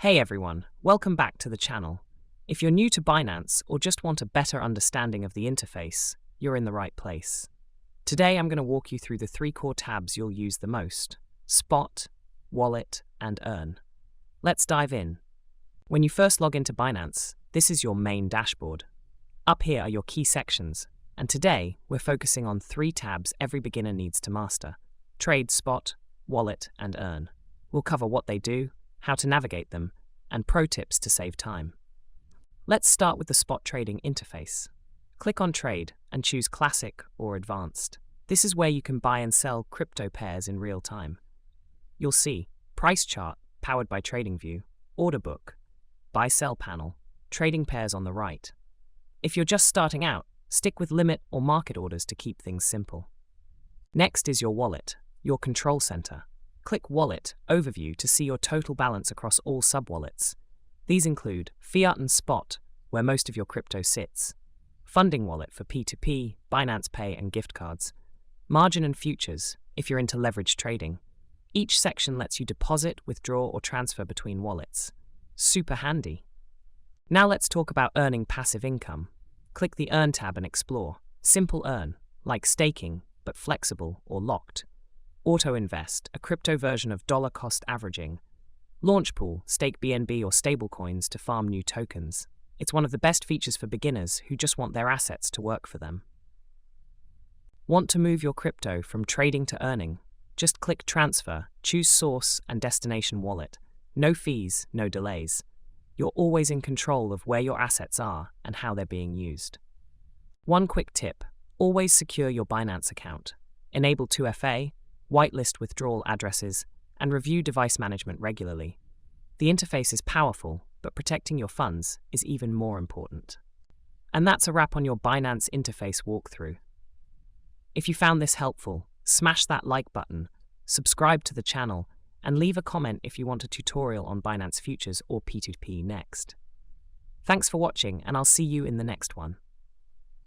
Hey everyone, welcome back to the channel. If you're new to Binance or just want a better understanding of the interface, you're in the right place. Today I'm going to walk you through the three core tabs you'll use the most: Spot, Wallet, and Earn. Let's dive in. When you first log into Binance, this is your main dashboard. Up here are your key sections, and today we're focusing on three tabs every beginner needs to master: Trade, Spot, Wallet, and Earn. We'll cover what they do, how to navigate them, and pro tips to save time. Let's start with the spot trading interface. Click on Trade and choose Classic or Advanced. This is where you can buy and sell crypto pairs in real time. You'll see Price Chart, powered by TradingView, Order Book, Buy-Sell Panel, Trading Pairs on the right. If you're just starting out, stick with limit or market orders to keep things simple. Next is your wallet, your control center. Click Wallet Overview to see your total balance across all sub-wallets. These include Fiat and Spot, where most of your crypto sits; Funding Wallet for P2P, Binance Pay, and gift cards; Margin and Futures, if you're into leverage trading. Each section lets you deposit, withdraw, or transfer between wallets. Super handy. Now let's talk about earning passive income. Click the Earn tab and explore. Simple Earn, like staking, but flexible or locked. Auto Invest, a crypto version of dollar cost averaging. Launch Pool, stake BNB or stablecoins to farm new tokens. It's one of the best features for beginners who just want their assets to work for them. Want to move your crypto from trading to earning? Just click Transfer, choose Source and Destination Wallet. No fees, no delays. You're always in control of where your assets are and how they're being used. One quick tip: always secure your Binance account. Enable 2FA, whitelist withdrawal addresses, and review device management regularly. The interface is powerful, but protecting your funds is even more important. And that's a wrap on your Binance interface walkthrough. If you found this helpful, smash that like button, subscribe to the channel, and leave a comment if you want a tutorial on Binance Futures or P2P next. Thanks for watching, and I'll see you in the next one.